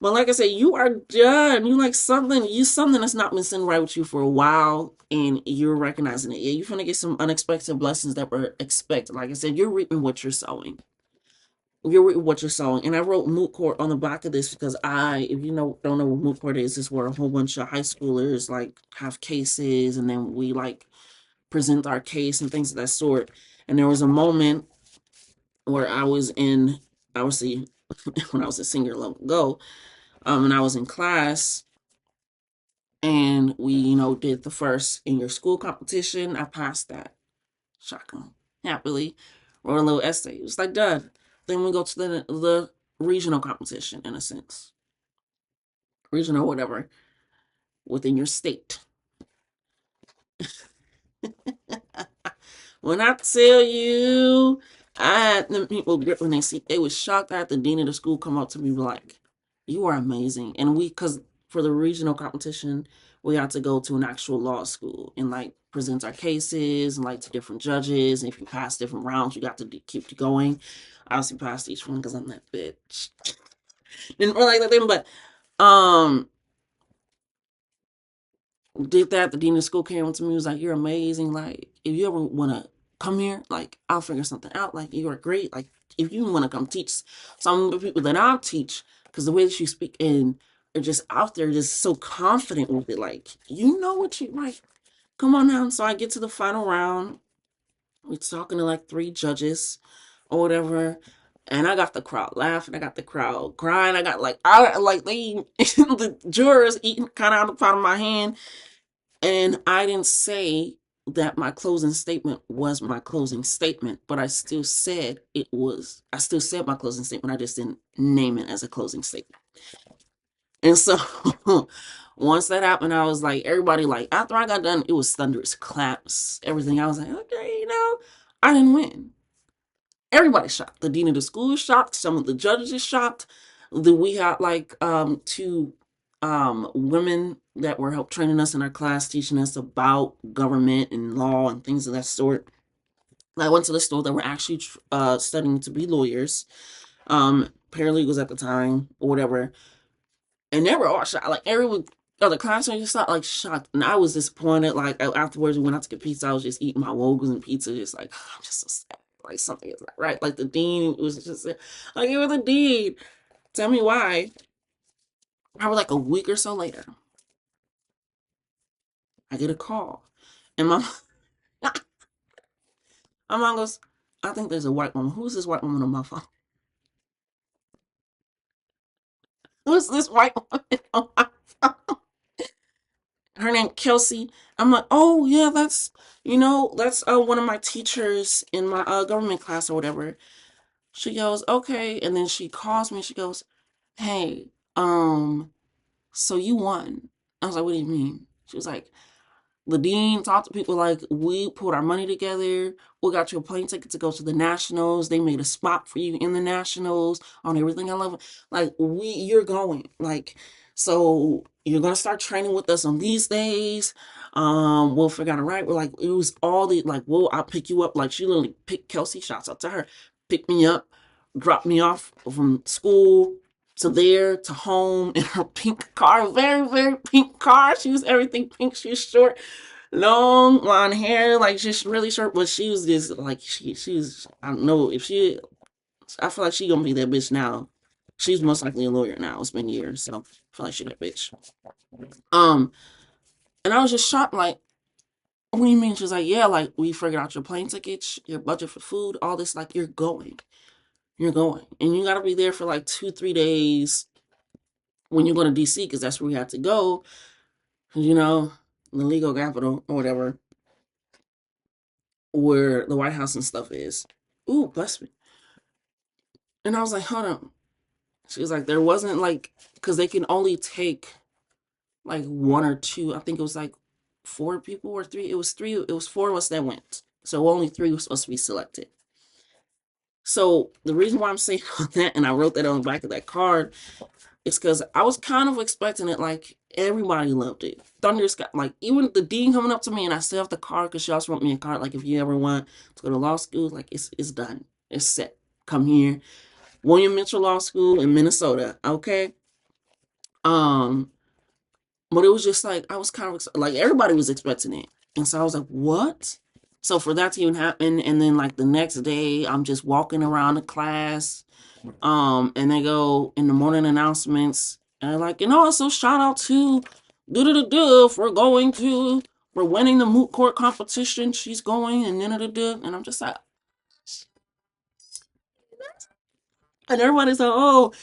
But like I said, you are done. You like something. You something that's not been sitting right with you for a while, and you're recognizing it. Yeah, you're gonna get some unexpected blessings that were expected. Like I said, you're reaping what you're sowing. You're reaping what you're sowing. And I wrote moot court on the back of this because if you don't know what moot court is where a whole bunch of high schoolers like have cases, and then we like present our case and things of that sort. And there was a moment where I was in, obviously, when I was a senior long ago, and I was in class, and we, did the first in your school competition. I passed that. Shotgun. Happily. Wrote a little essay. It was like done. Then we go to the regional competition, in a sense. Regional, whatever, within your state. When I tell you, I had them people grip when they was shocked. I had the dean of the school come up to me like, "You are amazing." And because for the regional competition, we had to go to an actual law school and like present our cases and like to different judges. And if you pass different rounds, you got to keep going. I obviously passed each one because I'm that bitch. Didn't really like that thing, but um did that. The dean of school came up to me, was like, "You're amazing. Like, if you ever want to come here, like, I'll figure something out. Like, you are great. Like, if you want to come teach some of the people that I teach, because the way that you speak and are just out there, just so confident with it. Like, you know what you like. Come on now." So I get to the final round. We're talking to like three judges or whatever. And I got the crowd laughing. I got the crowd crying. I got the jurors eating kind of out of the part of my hand. And I didn't say that my closing statement was my closing statement, but I still said my closing statement. I just didn't name it as a closing statement. And so once that happened, I was like, everybody, like, after I got done, it was thunderous claps, everything. I was like, okay, I didn't win. Everybody's shocked. The dean of the school is shocked. Some of the judges is shocked. We had like two women that were help training us in our class, teaching us about government and law and things of that sort. I went to the store that were actually studying to be lawyers, paralegals at the time or whatever, and they were all shocked. Like everyone, other classmates just like shocked, and I was disappointed. Like afterwards, we went out to get pizza. I was just eating my Wogans and pizza, just like I'm just so sad. Like something is not right. Like the dean was just like, "You were the dean. Tell me why." I was like a week or so later, I get a call, and my mom goes, "I think there's a white woman. Who's this white woman on my phone? Who's this white woman on my phone?" Her name Kelsey. I'm like, "Oh yeah, that's one of my teachers in my government class or whatever." She goes, "Okay," and then she calls me. She goes, "Hey, so you won." I was like, "What do you mean?" She was like, "The dean talked to people, like, we put our money together. We got you a plane ticket to go to the nationals. They made a spot for you in the nationals on everything. I love it. Like, you're going. Like, so you're gonna start training with us on these days. We'll figure out a right." We're like, it was all the like, I'll pick you up. Like, she literally picked Kelsey, shouts out to her, picked me up, dropped me off from school to there to home in her pink car, very, very pink car. She was everything pink. She was short, long blonde hair, like just really short. But she was just like she's I don't know if she. I feel like she gonna be that bitch now. She's most likely a lawyer now. It's been years, so I feel like she that bitch. Um, and I was just shocked. Like, what do you mean? She was like, "Yeah, like we figured out your plane tickets, your budget for food, all this. Like, you're going, and you gotta be there for like 2-3 days when you go to DC because that's where we had to go. You know, the legal capital or whatever, where the White House and stuff is." Ooh, bless me. And I was like, "Hold on." She was like, "There wasn't like, because they can only take like one or two. I think it was like four people or three. It was three. It was four of us that went. So only three was supposed to be selected." So the reason why I'm saying that, and I wrote that on the back of that card, is because I was kind of expecting it. Like, Everybody loved it. Thunder Sky, like even the dean coming up to me, and I still have the card because she also wrote me a card. Like if you ever want to go to law school, like it's done. It's set. Come here. William Mitchell Law School in Minnesota. Okay. Um, but it was just like I was kind of like everybody was expecting it, and so I was like, what? So for that to even happen, and then like the next day, I'm just walking around the class, and they go in the morning announcements, and they're like, so shout out to do for winning the moot court competition. She's going and and I'm just like, and everybody's like, oh,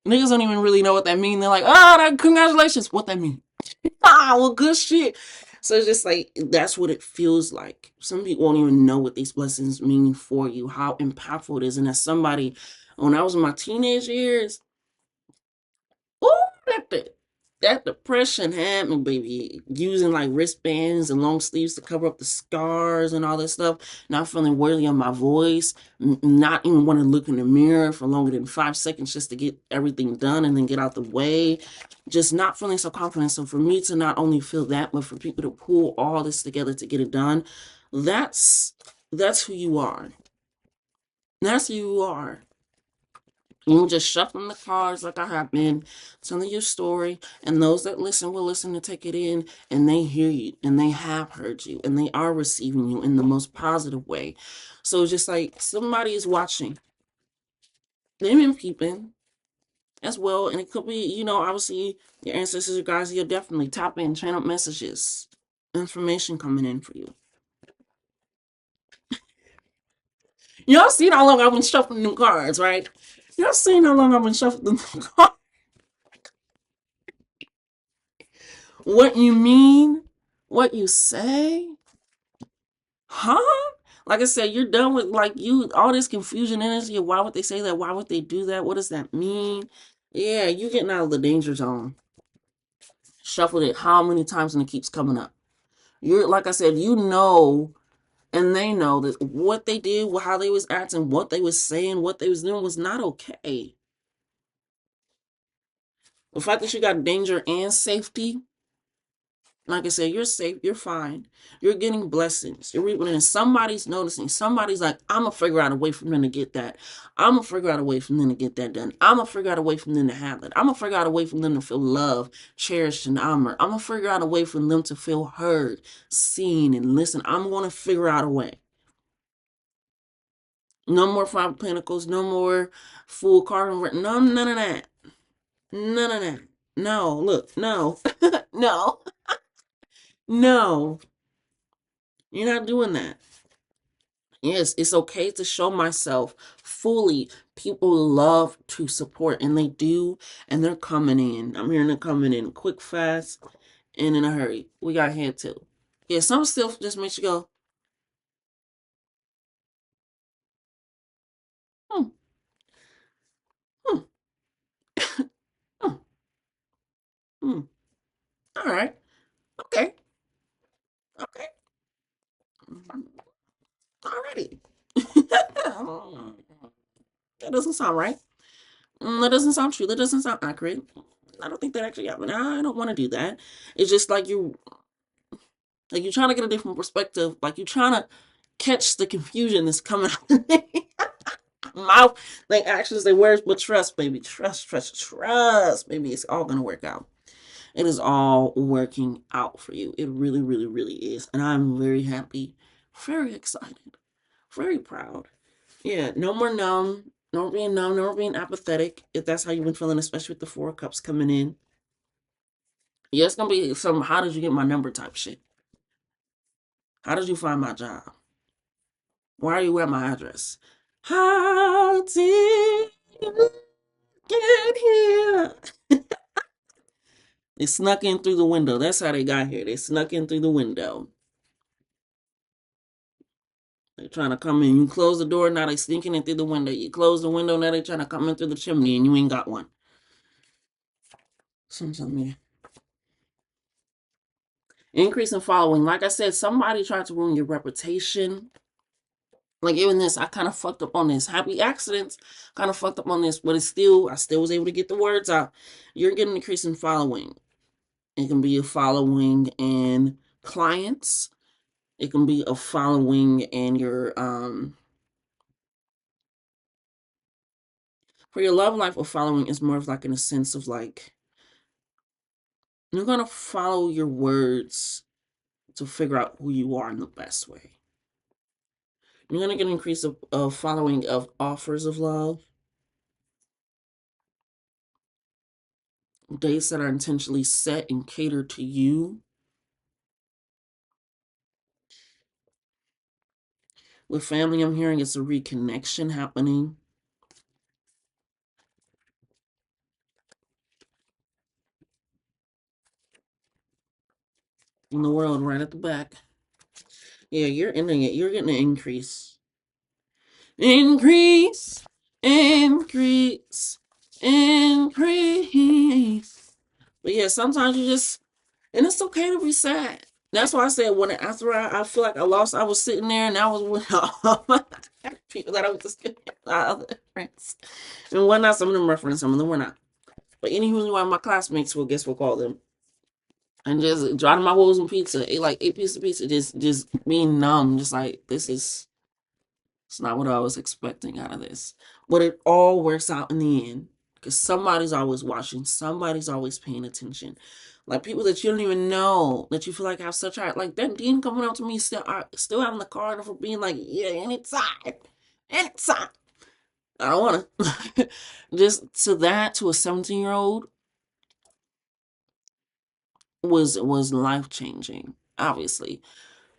niggas don't even really know what that means. They're like, oh, congratulations. What that mean? Well, good shit. So it's just like that's what it feels like. Some people won't even know what these blessings mean for you, how impactful it is. And as somebody, when I was in my teenage years, ooh, that depression had me, baby. Using like wristbands and long sleeves to cover up the scars and all that stuff. Not feeling worthy of my voice. Not even want to look in the mirror for longer than 5 seconds just to get everything done and then get out the way. Just not feeling so confident. So for me to not only feel that, but for people to pull all this together to get it done, that's who you are. That's who you are. You just shuffling the cards like I have been, telling your story, and those that listen will listen to take it in, and they hear you, and they have heard you, and they are receiving you in the most positive way. So it's just like somebody is watching. They've been peeping as well, and it could be, obviously your ancestors or guys, you'll definitely tap in, channel messages, information coming in for you. Y'all seen how long I've been shuffling them cards, right? Y'all seen how long I've been shuffling them cards. What you mean, what you say, huh? Like I said, you're done with like you all this confusion energy. Why would they say that? Why would they do that? What does that mean? Yeah, you getting out of the danger zone. Shuffled it how many times and it keeps coming up. You're like I said, and they know that what they did, how they was acting, what they was saying, what they was doing was not okay. The fact that you got danger and safety, like I said, you're safe, you're fine. You're getting blessings. You're reaping, and somebody's noticing. Somebody's like, I'm gonna figure out a way for them to get that. I'm gonna figure out a way for them to get that done. I'm gonna figure out a way for them to have it. I'm gonna figure out a way for them to feel love, cherished, and honored. I'm gonna figure out a way for them to feel heard, seen, and listened. I'm gonna figure out a way. No more Five of Pentacles. No more full card. No, none of that. None of that. No, look, no, no, no. You're not doing that. Yes, it's okay to show myself fully. People love to support, and they do, and they're coming in. I'm hearing they're coming in quick, fast, and in a hurry. We got here too. Yeah, some still just makes you go, hmm, hmm, hmm, hmm. All right, okay, okay, alrighty. That doesn't sound right. That doesn't sound true. That doesn't sound accurate. I don't think that actually happened. I don't want to do that. It's just like you're trying to get a different perspective. Like you're trying to catch the confusion that's coming out of the mouth. Like actions, they words, but trust, baby. Trust, trust, trust, baby. It's all gonna work out. It is all working out for you. It really, really, really is. And I'm very happy, very excited, very proud. Yeah, no more numb. No more being numb, no more being apathetic. If that's how you've been feeling, especially with the Four of Cups coming in. Yeah, it's gonna be some how did you get my number type shit. How did you find my job? Why are you at my address? How did you get here? They snuck in through the window. That's how they got here. They snuck in through the window. They're trying to come in. You close the door, now they sneaking in through the window. You close the window, now they trying to come in through the chimney, and you ain't got one. Something. Increase in following. Like I said, somebody tried to ruin your reputation. Like even this, I kind of fucked up on this. Happy accidents, kind of fucked up on this, but I still was able to get the words out. You're getting an increase in following. It can be a following in clients. It can be a following in your for your love life. A following is more of like in a sense of like you're gonna follow your words to figure out who you are in the best way. You're gonna get an increase of following of offers of love, dates that are intentionally set and catered to you. With family, I'm hearing it's a reconnection happening. In the world, right at the back. Yeah, you're ending it. You're getting an increase. Increase, increase, increase. But yeah, sometimes you just, and it's okay to be sad. That's why I said when after I feel like I lost, I was sitting there and I was with all my people that I was just other friends. And whatnot, some of them reference, some of them were not. But anywho, one of my classmates will guess what called them. And just dropping my woes and pizza, ate like 8 pieces of pizza, just being numb, just like this is it's not what I was expecting out of this. But it all works out in the end. Because somebody's always watching. Somebody's always paying attention. Like people that you don't even know, that you feel like have such heart. Like that Dean coming up to me still out in the car for being like, yeah, anytime. Anytime. I don't want to. Just to a 17-year-old was life changing, obviously.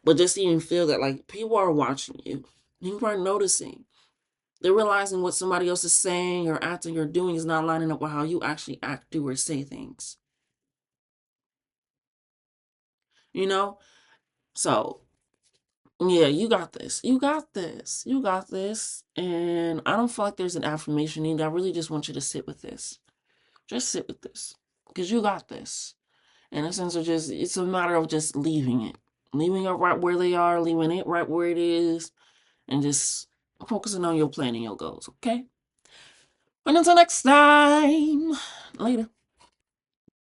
But just to even feel that like people are watching you. People are noticing. They're realizing what somebody else is saying or acting or doing is not lining up with how you actually act, do, or say things. You know? So, yeah, you got this. You got this. You got this. And I don't feel like there's an affirmation needed. I really just want you to sit with this. Just sit with this. Because you got this. In a sense of just, it's a matter of just leaving it. Leaving it right where they are, leaving it right where it is, and just focusing on your plan and your goals, okay? And until next time, later.